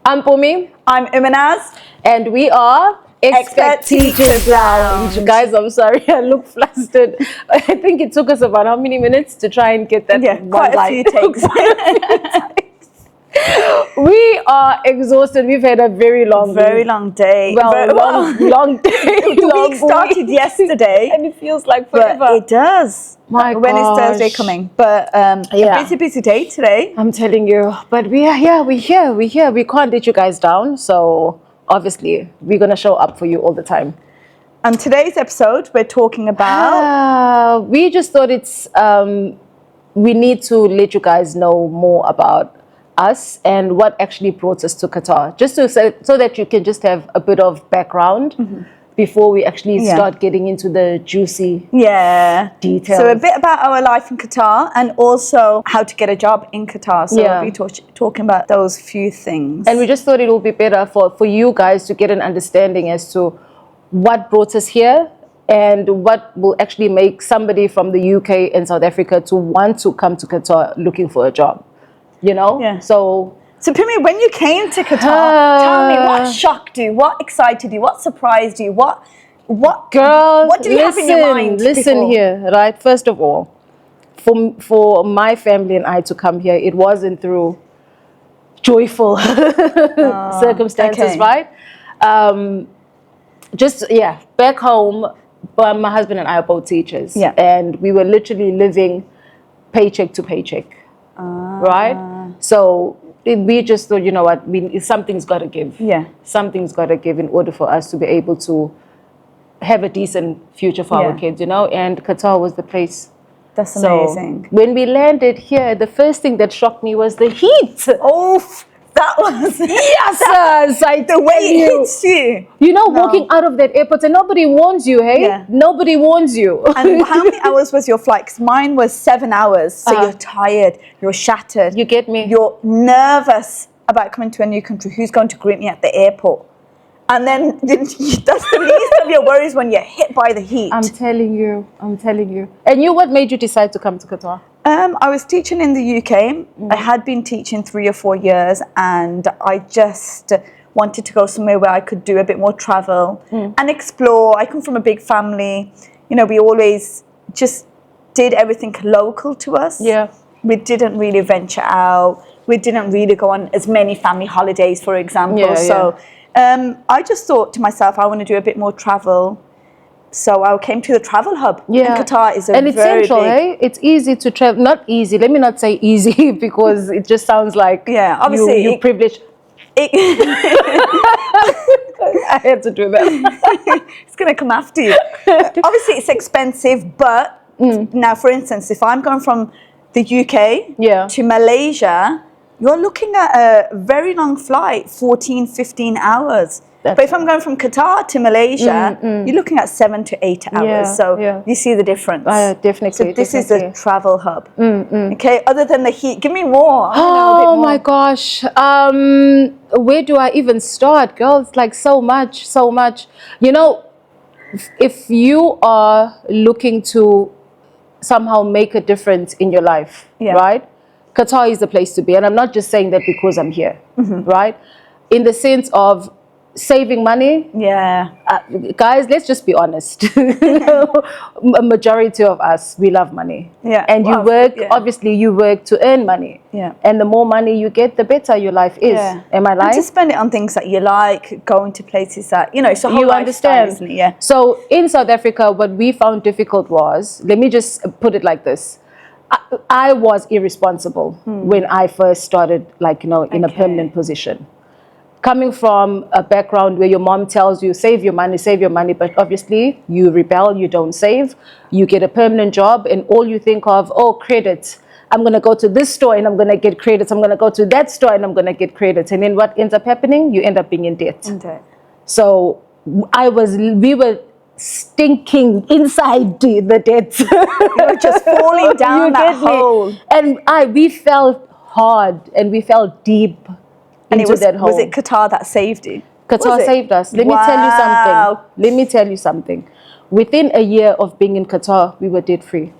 I'm MPUME. I'm Imanaz. And we are EXPAT Teachers Lounge. Guys, I'm sorry, I look flustered. I think it took us about how many minutes to try and get that quite a few takes. We are exhausted. We've had a very long day. Long day. The week started yesterday. And it feels like forever. But it does. My When is Thursday coming? But a busy day today. I'm telling you. But we are here. We're here. We can't let you guys down. So obviously, we're going to show up for you all the time. And today's episode, we're talking about... we just thought it's... we need to let you guys know more about us and what actually brought us to Qatar, just to say, so that you can just have a bit of background before we actually start getting into the juicy details. So a bit about our life in Qatar and also how to get a job in Qatar. So we'll be talking about those few things. And we just thought it would be better for you guys to get an understanding as to what brought us here and what will actually make somebody from the UK and South Africa to want to come to Qatar looking for a job. You know? Yeah. So Pumi, when you came to Qatar, tell me what shocked you, what excited you, what surprised you, what girl, what did you have in your mind? Listen here, right? First of all, for my family and I to come here, it wasn't through joyful circumstances, right? Back home, my husband and I are both teachers, and we were literally living paycheck to paycheck. Right? So we just thought, you know what, something's got to give. Yeah. Something's got to give in order for us to be able to have a decent future for our kids, you know? And Qatar was the place. That's amazing. So when we landed here, the first thing that shocked me was the heat. Oh, that was... Yes, the way it hits you. You know, walking out of that airport and nobody warns you, hey? Yeah. Nobody warns you. And how many hours was your flight? 'Cause mine was 7 hours. So you're tired, you're shattered. You get me? You're nervous about coming to a new country. Who's going to greet me at the airport? And then that's the least of your worries when you're hit by the heat. I'm telling you. And what made you decide to come to Qatar? I was teaching in the UK. I had been teaching 3 or 4 years and I just wanted to go somewhere where I could do a bit more travel and explore. I come from a big family. You know, we always just did everything local to us. Yeah. We didn't really venture out. We didn't really go on as many family holidays, for example. I just thought to myself, I want to do a bit more travel. So I came to the travel hub. Yeah. And Qatar is and it's very central, hey? It's easy to travel. Not easy. Let me not say easy because it just sounds like obviously you privileged. I had to do that. It's going to come after you. Obviously, it's expensive, but now, for instance, if I'm going from the UK to Malaysia, you're looking at a very long flight, 14, 15 hours. But if I'm going from Qatar to Malaysia, you're looking at 7 to 8 hours. So you see the difference. Definitely. So this is a travel hub. Okay, other than the heat, give me more. Oh my gosh. Where do I even start, girl? It's like so much. You know, if you are looking to somehow make a difference in your life, right? Qatar is the place to be. And I'm not just saying that because I'm here, right? In the sense of saving money. Guys, let's just be honest. A majority of us, we love money. And you work, obviously you work to earn money. And the more money you get, the better your life is. Am I right? And to spend it on things that you like, going to places that, you know, it's a whole lifestyle, isn't it? So in South Africa, what we found difficult was, let me just put it like this. I was irresponsible when I first started, like, you know, in a permanent position. Coming from a background where your mom tells you, save your money, but obviously you rebel, you don't save, you get a permanent job and all you think of, credits. I'm going to go to this store and I'm going to get credits. I'm going to go to that store and I'm going to get credits. And then what ends up happening? You end up being in debt. So we were stinking inside the debt. You were just falling down that hole. And we fell hard and we fell deep into that hole. Was it Qatar that saved you? Qatar saved us. Let me tell you something. Within a year of being in Qatar, we were debt free.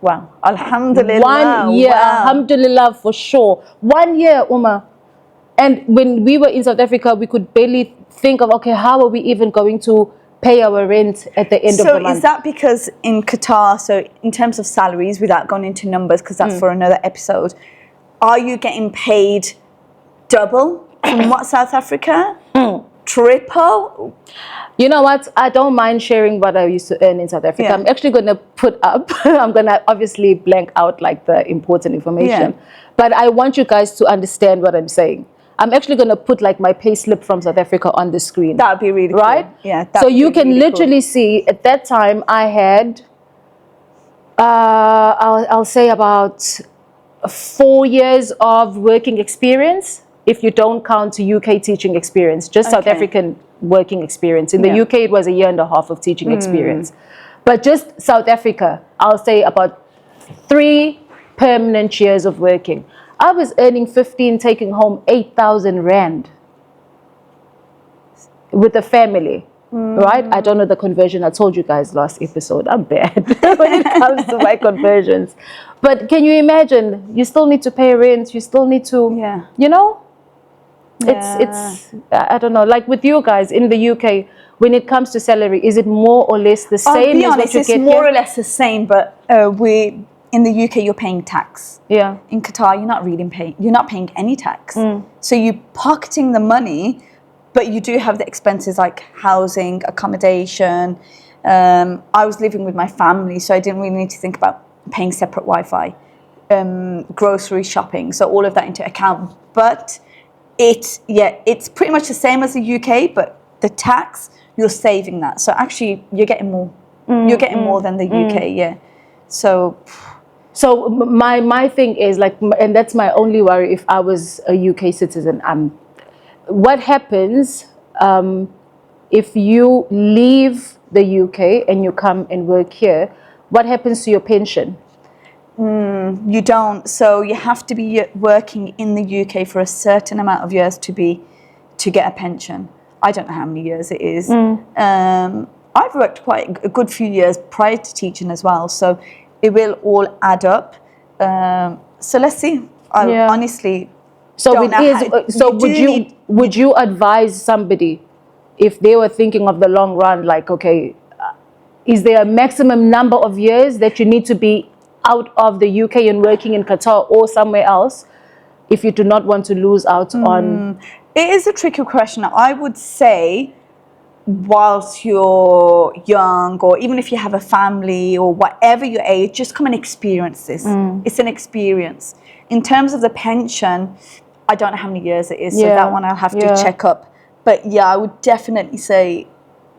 Wow. Alhamdulillah. 1 year. Alhamdulillah, for sure. 1 year, Uma. And when we were in South Africa, we could barely think of, okay, how are we even going to pay our rent at the end of the month? So is that because in Qatar, so in terms of salaries, without going into numbers, because that's for another episode, are you getting paid double from what South Africa? Triple? You know what? I don't mind sharing what I used to earn in South Africa. Yeah. I'm actually going to put up, I'm going to obviously blank out like the important information. Yeah. But I want you guys to understand what I'm saying. I'm actually going to put like my pay slip from South Africa on the screen. That would be really right? cool. Yeah. So you can literally see at that time I had, I'll say about 4 years of working experience, if you don't count UK teaching experience, just South African working experience. In the UK, it was 1.5 years of teaching experience. But just South Africa, I'll say about 3 permanent years of working. I was earning 15, taking home 8,000 Rand with a family, right? I don't know the conversion. I told you guys last episode, I'm bad when it comes to my conversions. But can you imagine, you still need to pay rent, you still need to, you know? It's I don't know, like with you guys in the UK, when it comes to salary, is it more or less the same? I'll be as honest, what you it's more or less the same, but in the UK, you're paying tax. Yeah. In Qatar, you're not paying any tax. So you're pocketing the money, but you do have the expenses like housing, accommodation. I was living with my family, so I didn't really need to think about paying separate Wi-Fi, grocery shopping, so all of that into account. But it's pretty much the same as the UK, but the tax, you're saving that. So actually, you're getting more. You're getting more than the UK, yeah. So my thing is like, and that's my only worry if I was a UK citizen. What happens if you leave the UK and you come and work here? What happens to your pension? You don't. So you have to be working in the UK for a certain amount of years to get a pension. I don't know how many years it is. I've worked quite a good few years prior to teaching as well, so it will all add up. So let's see. I honestly don't know. So would you advise somebody if they were thinking of the long run, like, okay, is there a maximum number of years that you need to be out of the UK and working in Qatar or somewhere else if you do not want to lose out on? It is a tricky question. I would say whilst you're young, or even if you have a family or whatever your age, just come and experience this. It's an experience. In terms of the pension, I don't know how many years it is, so that one I'll have to check up. But yeah, I would definitely say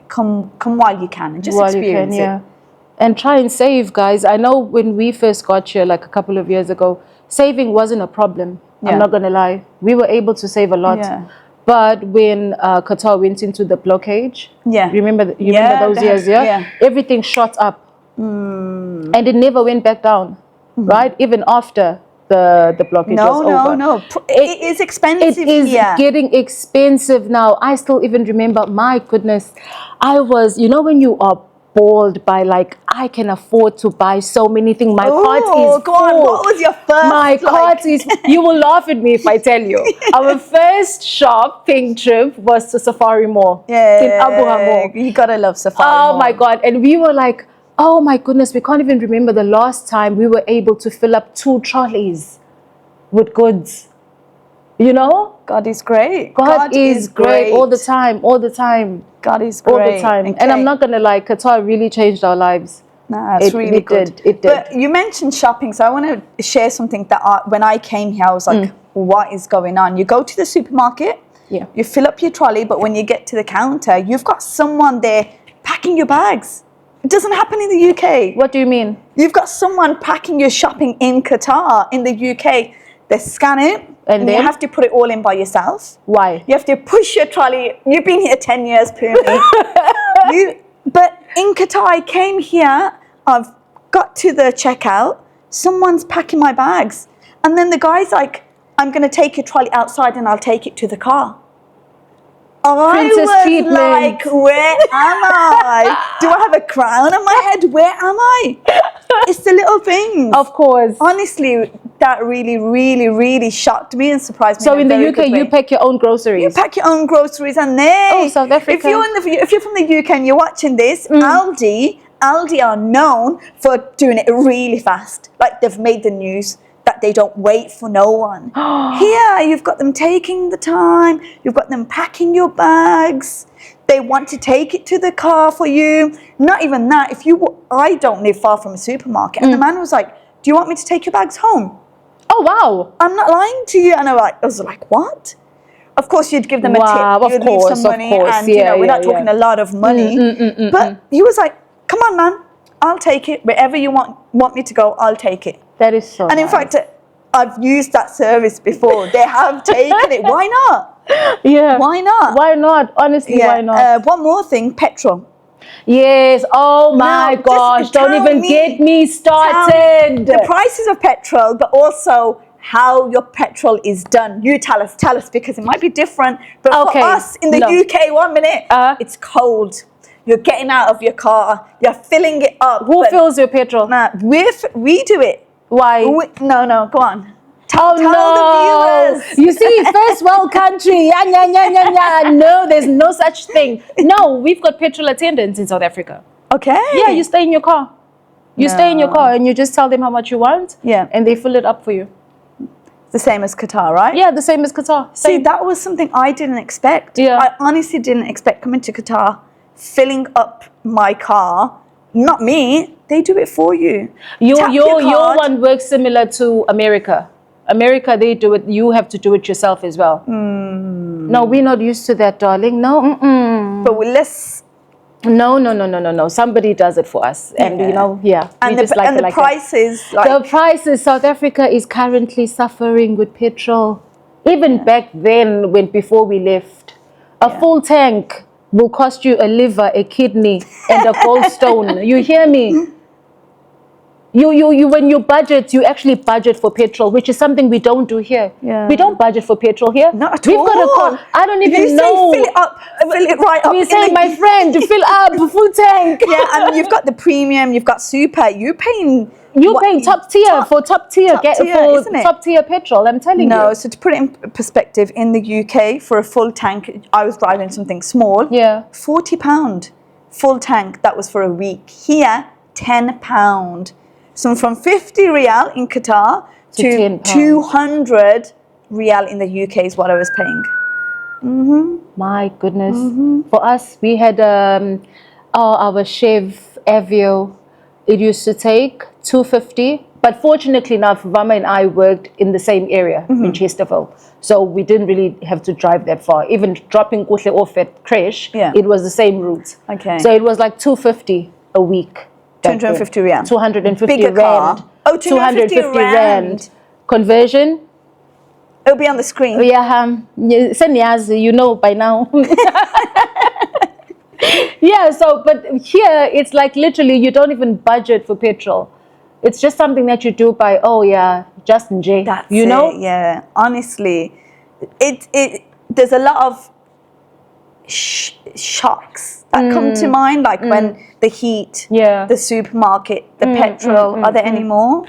come while you can and just experience it. And try and save, guys. I know when we first got here, like a couple of years ago, saving wasn't a problem. I'm not going to lie. We were able to save a lot. But when Qatar went into the blockade, remember those years, everything shot up. And it never went back down, right? Even after the blockage was over. No. It is expensive. It is getting expensive now. I still even remember, my goodness, I was, you know, when you are balled by like, I can afford to buy so many things. My cart is go on. What was your first? My cart is, you will laugh at me if I tell you. Our first shopping trip was to Safari Mall in Abu Hamur. You gotta love Safari Mall. Oh my God. And we were like, oh my goodness, we can't even remember the last time we were able to fill up 2 trolleys with goods. You know? God is great. God is great all the time. God is great. All the time. Okay. And I'm not going to lie, Qatar really changed our lives. Nah, it's really good. It did. But you mentioned shopping, so I want to share something that when I came here, I was like, what is going on? You go to the supermarket, you fill up your trolley, but when you get to the counter, you've got someone there packing your bags. It doesn't happen in the UK. What do you mean? You've got someone packing your shopping in Qatar. In the UK, they scan it, and you have to put it all in by yourself. Why? You have to push your trolley. You've been here 10 years, PUME. But in Qatar, I came here, I've got to the checkout, someone's packing my bags. And then the guy's like, I'm going to take your trolley outside and I'll take it to the car. Princess I was treatment. like, where am I? Do I have a crown on my head? Where am I? It's the little things. Of course. Honestly, that really, really, really shocked me and surprised me. So in the very UK, good way. you pack your own groceries. You pack your own groceries, and South Africa. if you're from the UK and you're watching this, Aldi are known for doing it really fast. Like, they've made the news that they don't wait for no one. Here, you've got them taking the time. You've got them packing your bags. They want to take it to the car for you. Not even that. I don't live far from a supermarket, and the man was like, "Do you want me to take your bags home?" Oh, wow. I'm not lying to you. And I was like, "What?" Of course, you'd give them a tip. You'd leave some money, and we're not talking a lot of money. But he was like, "Come on, man, I'll take it. Wherever you want me to go, I'll take it." That is so And in fact, I've used that service before. They have taken it. Why not? Yeah. Why not? Why not? Honestly, why not? One more thing, petrol. Yes. Oh my Now, gosh. just Don't tell even me- get me started. The prices of petrol, but also how your petrol is done. You tell us, because it might be different. But for us in the UK, 1 minute, it's cold. You're getting out of your car. You're filling it up. Who fills your petrol? Nah, we do it. Why? No, go on. Oh Tell no! the viewers. You see, first world country. No, there's no such thing. No, we've got petrol attendants in South Africa. Okay. Yeah, you stay in your car. You stay in your car and you just tell them how much you want. Yeah. And they fill it up for you. The same as Qatar, right? Yeah, the same as Qatar. See, that was something I didn't expect. Yeah. I honestly didn't expect coming to Qatar, filling up my car. Not me. They do it for you. Your one works similar to America. America, they do it. You have to do it yourself as well. No, we're not used to that, darling. No. But let's. No. Somebody does it for us, and Yeah. we just like and it the like that. prices. The prices. South Africa is currently suffering with petrol. Even back then, before we left, a full tank will cost you a liver, a kidney, and a gallstone. You hear me? You when you budget, you actually budget for petrol, which is something we don't do here. Yeah. We don't budget for petrol here. Not at We've all. got a car. I don't even you know. Say fill it up. Fill it right up. We say, my friend, to fill up full tank. Yeah, and you've got the premium. You've got super. You're paying top tier for top tier isn't it? top tier petrol. I'm telling you. No, so to put it in perspective, in the UK, for a full tank, I was driving something small. Yeah. £40 full tank. That was for a week. Here, £10. So from 50 Riyal in Qatar to £10. 200 Riyal in the UK is what I was paying. My goodness. For us, we had our Chev Avio. It used to take $250. But fortunately enough, Vama and I worked in the same area in Chesterville. So we didn't really have to drive that far. Even dropping Kuhle off at Kresh, it was the same route. Okay. So it was like $250 a week. 250 Riyal. 250 Bigger rand. car. Oh, 250 rand. Conversion. It'll be on the screen. Yeah, Sanyas, you know by now. Yeah, so, but here it's like literally you don't even budget for petrol. It's just something that you do by, just in J. That's you know? it, yeah. Honestly, there's a lot of shocks that come to mind, like when the heat, the supermarket, the petrol. Are there any more?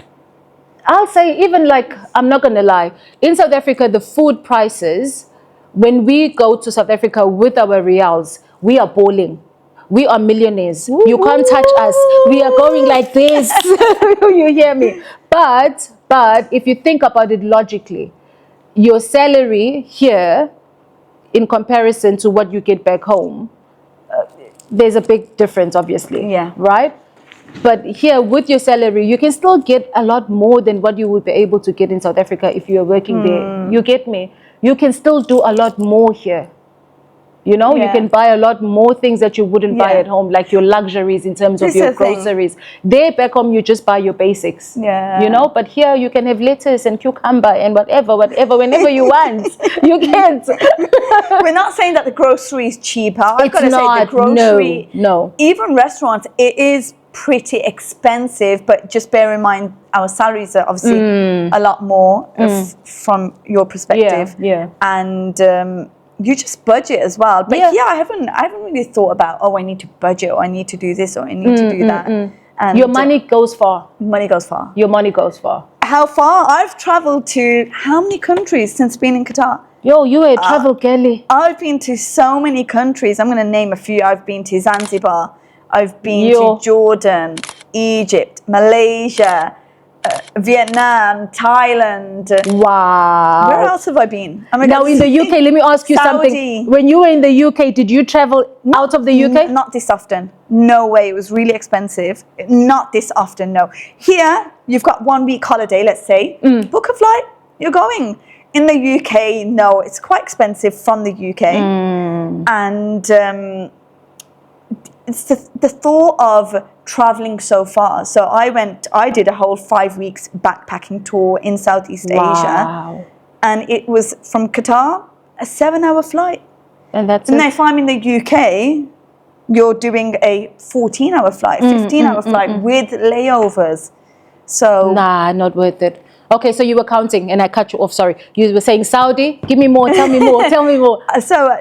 I'll say even like, I'm not going to lie, in South Africa, the food prices, when we go to South Africa with our reals, we are balling. We are millionaires. Woo-hoo. You can't touch us. We are going like this. You hear me? But if you think about it logically, your salary here in comparison to what you get back home, there's a big difference, obviously. Yeah. Right? But here, with your salary, you can still get a lot more than what you would be able to get in South Africa if you are working there. You get me? You can still do a lot more here. You know, you can buy a lot more things that you wouldn't buy at home, like your luxuries in terms of your groceries. There, back home, you just buy your basics. Yeah. You know, but here you can have lettuce and cucumber and whatever, whenever you want. You can't. We're not saying that the grocery is cheaper. I've got to say the grocery, no. Even restaurants, it is pretty expensive, but just bear in mind our salaries are obviously a lot more from your perspective. Yeah. And you just budget as well. But I haven't really thought about, I need to budget, or I need to do this, or I need to do that. And your money goes far. Money goes far. Your money goes far. how far? I've traveled to how many countries since being in Qatar? Yo, you a travel girly. I've been to so many countries. I'm going to name a few. I've been to Zanzibar. I've been to Jordan, Egypt, Malaysia, Vietnam, Thailand. Wow. Where else have I been? Now in the UK, let me ask you something. When you were in the UK, did you travel out of the UK? Not this often. No way. It was really expensive. Not this often, no. Here, you've got 1 week holiday, let's say. Book a flight, you're going. In the UK, no, it's quite expensive from the UK. And it's the thought of traveling so far. So I did a whole 5 weeks backpacking tour in Southeast Asia. And it was from Qatar, a 7-hour flight. And that's it. Now, if I'm in the UK, you're doing a 14-hour flight, 15-hour flight with layovers. So nah, not worth it. Okay, so you were counting and I cut you off, sorry. You were saying Saudi, give me more, tell me more, tell me more. So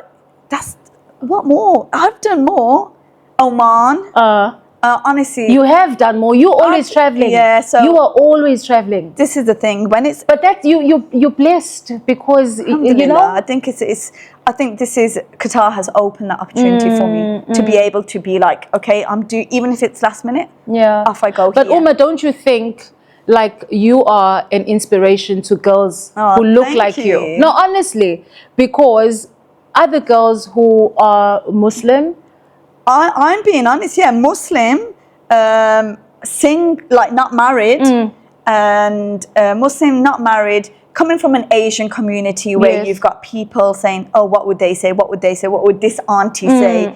that's, what more? I've done more. Oman. Honestly. You have done more. You're always traveling. Yeah, so. You are always traveling. This is the thing. When it's. But that, you're blessed because, you know. I think I think this is, Qatar has opened that opportunity for me to be able to be like, okay, even if it's last minute, off I go. But Uma, don't you think like you are an inspiration to girls who look like you? No, honestly, because other girls who are Muslim, I'm being honest, Muslim, like not married, and Muslim, not married, coming from an Asian community where you've got people saying, oh, what would they say? What would they say? What would this auntie say?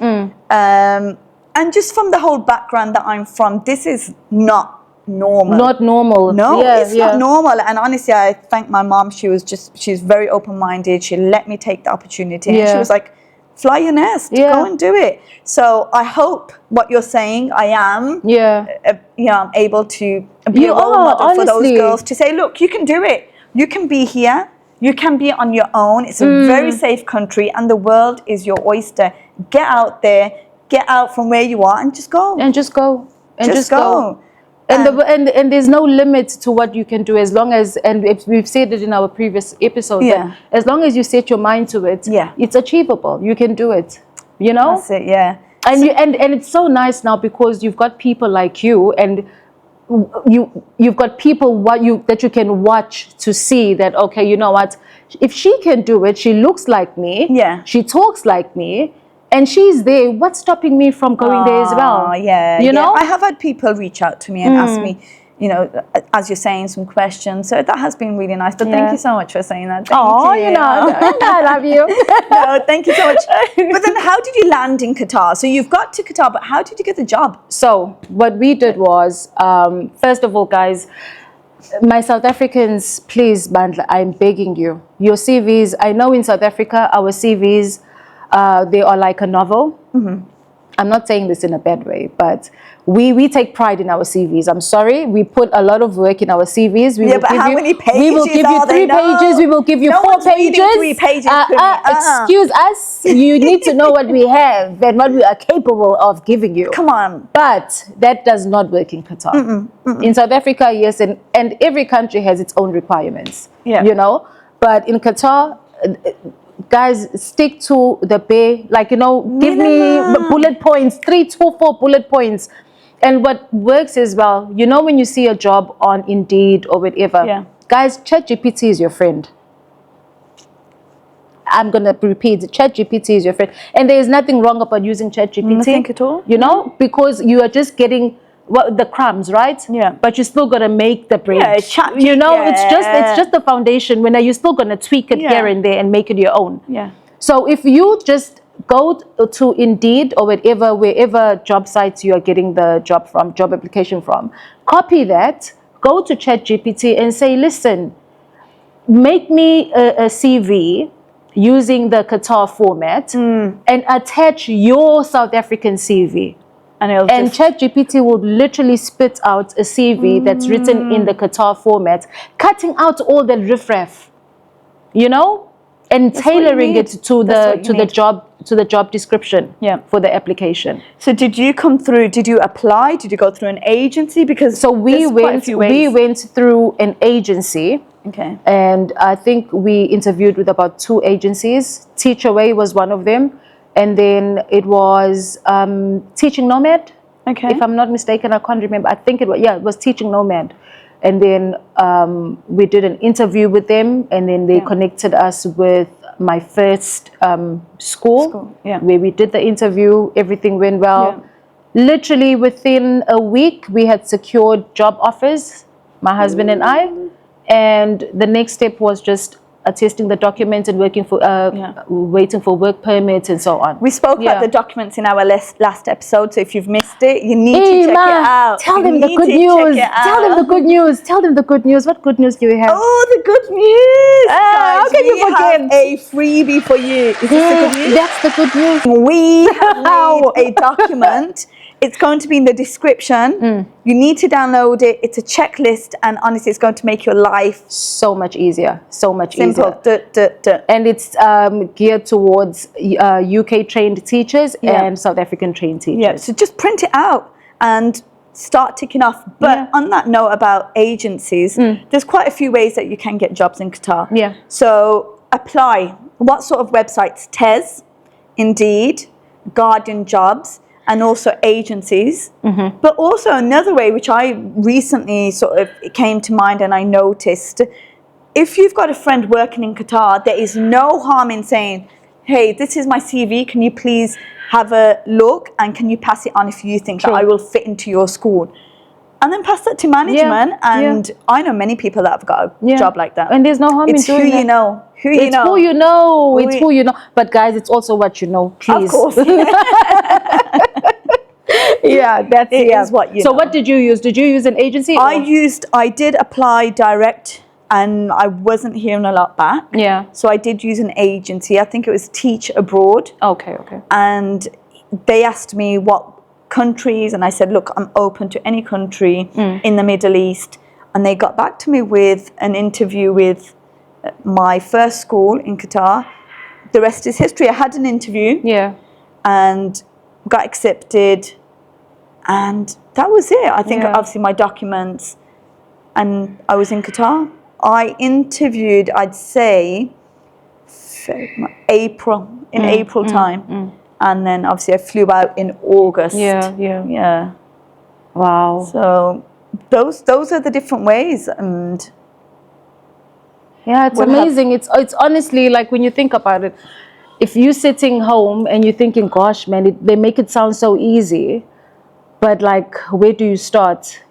And just from the whole background that I'm from, this is not normal. Not normal. No, it's not normal. And honestly, I thank my mom. She's very open-minded. She let me take the opportunity. And she was like, fly your nest, go and do it. So I hope what you're saying, I am, I'm able to be a role model for those girls to say, look, you can do it. You can be here. You can be on your own. It's a very safe country and the world is your oyster. Get out there, get out from where you are and just go. And just go. And just go. And there's no limit to what you can do as long as, and we've said it in our previous episode, that as long as you set your mind to it, it's achievable. You can do it, you know? That's it, And it's so nice now because you've got people like you and you've got people that you can watch to see that, okay, you know what, if she can do it, she looks like me, she talks like me, and she's there, what's stopping me from going there as well? You know? I have had people reach out to me and ask me, you know, as you're saying, some questions. So that has been really nice. But thank you so much for saying that. Thank you. You know, I love you. No, thank you so much. But then how did you land in Qatar? So you've got to Qatar, but how did you get the job? So what we did was, first of all, guys, my South Africans, please, Bandla, I'm begging you. Your CVs, I know in South Africa, our CVs, they are like a novel. I'm not saying this in a bad way, but we take pride in our CVs. I'm sorry, we put a lot of work in our CVs. But how many pages? We will give you 3 pages. We will give you 4 pages. 3 pages. Excuse us. You need to know what we have and what we are capable of giving you. Come on. But that does not work in Qatar. In South Africa, yes, and every country has its own requirements. You know, but in Qatar, guys, stick to the pay, like, you know, give me bullet points, 3 to 4 bullet points. And what works as well, you know, when you see a job on Indeed or whatever, guys, ChatGPT is your friend. I'm going to repeat, ChatGPT is your friend. And there is nothing wrong about using ChatGPT. Nothing at all. You know, because you are just getting the crumbs, right? But you still got to make the bread. You know, it's just the foundation. When you're still going to tweak it here and there and make it your own. So if you just go to Indeed or wherever job sites you are getting the job application from, copy that, go to ChatGPT and say, listen, make me a CV using the Qatar format and attach your South African CV. And ChatGPT will literally spit out a CV that's written in the Qatar format, cutting out all the riffraff, you know? and tailoring need. it to That's what you the job description for the application. So did you come through? Did you apply? Did you go through an agency? Because So we went through an agency. Okay. And I think we interviewed with about 2 agencies. Teach Away was one of them, and then it was Teaching Nomad. Okay. If I'm not mistaken, I can't remember. I think it was Teaching Nomad. And then we did an interview with them, and then they connected us with my first school where we did the interview. Everything went well. Yeah. Literally within a week, we had secured job offers, my husband and I. And the next step was just attesting the documents and waiting for work permits and so on. We spoke about the documents in our last episode, so if you've missed it, you need to check it out. Tell them the good news. Tell them the good news. Tell them the good news. What good news do you have? Oh, the good news! Guys, how can you forget? We have a freebie for you. Is this the good news? That's the good news. We have made a document. It's going to be in the description. You need to download it. It's a checklist, and honestly, it's going to make your life so much easier. So much simple. easier. And it's geared towards UK trained teachers and South African trained teachers. Yeah. So just print it out and start ticking off. But on that note about agencies, there's quite a few ways that you can get jobs in Qatar. Yeah. So apply. What sort of websites? TES, Indeed, Guardian Jobs, and also agencies. But also another way, which I recently sort of came to mind and I noticed, if you've got a friend working in Qatar, there is no harm in saying, hey, this is my CV, can you please have a look and can you pass it on if you think that I will fit into your school? And then pass that to management. And I know many people that have got a job like that. And there's no harm in doing that. It's who you know. It's who you know. It's who you know. But guys, it's also what you know. Please. Of course. Yeah, that's it is what you know. So what did you use? Did you use an agency? I did apply direct and I wasn't hearing a lot back. Yeah. So I did use an agency. I think it was Teach Abroad. Okay. And they asked me what countries, and I said, look, I'm open to any country in the Middle East. And they got back to me with an interview with my first school in Qatar. The rest is history. I had an interview. Yeah. And got accepted, and that was it. I think obviously my documents, and I was in Qatar. I interviewed, I'd say, April time, and then obviously I flew out in August. Yeah. Wow. So those are the different ways, and it's amazing. It's honestly, like, when you think about it, if you're sitting home and you're thinking, gosh, man, they make it sound so easy, but like, where do you start?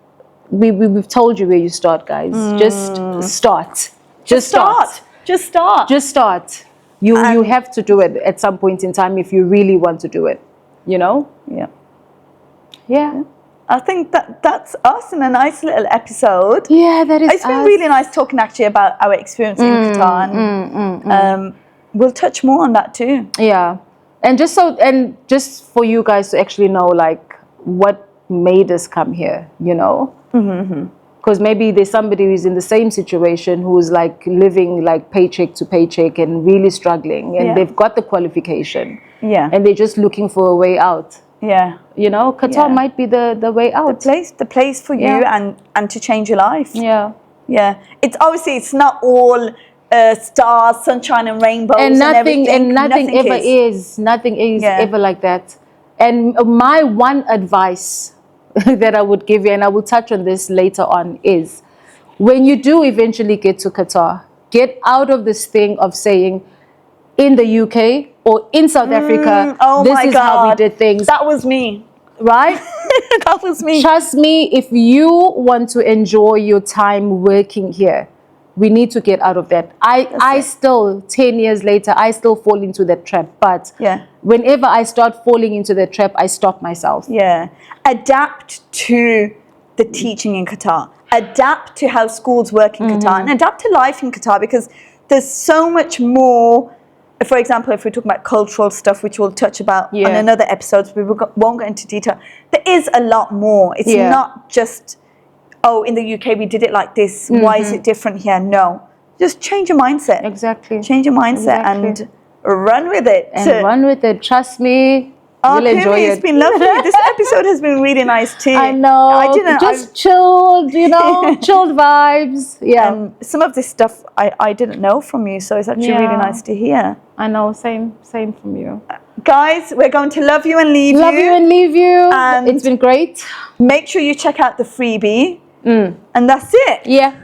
We've told you where you start, guys. Just start. Just start. You have to do it at some point in time if you really want to do it, you know? Yeah. I think that's us in a nice little episode. Yeah, that is It's been really nice talking actually about our experience in Qatar, and we'll touch more on that too. Yeah. And just for you guys to actually know, like, what made us come here, you know? Because maybe there's somebody who's in the same situation who's like living like paycheck to paycheck and really struggling, and they've got the qualification. Yeah. And they're just looking for a way out. Yeah. You know, Qatar might be the way out. The place for you and to change your life. Yeah. Yeah. It's obviously, it's not all stars, sunshine and rainbows and everything. And nothing ever is. Nothing is ever like that. And my one advice that I would give you, and I will touch on this later on, is when you do eventually get to Qatar, get out of this thing of saying in the UK or in South Africa, this is how we did things. That was me. Right? That was me. Trust me, if you want to enjoy your time working here, we need to get out of that. I still, 10 years later, I still fall into that trap. But whenever I start falling into that trap, I stop myself. Yeah. Adapt to the teaching in Qatar. Adapt to how schools work in Qatar. And adapt to life in Qatar, because there's so much more. For example, if we're talking about cultural stuff, which we'll touch about on another episode, we won't go into detail. There is a lot more. It's not just, oh, in the UK we did it like this. Why is it different here? No. just change your mindset. Exactly. Change your mindset and run with it. And run with it. Trust me. You'll enjoy it. It's been lovely. This episode has been really nice too. I know. Just chilled, chilled vibes. Yeah. And some of this stuff I didn't know from you, so it's actually really nice to hear. I know. Same from you. Guys, we're going to love you and leave you. Love you and leave you. And it's been great. Make sure you check out the freebie. And that's it. Yeah.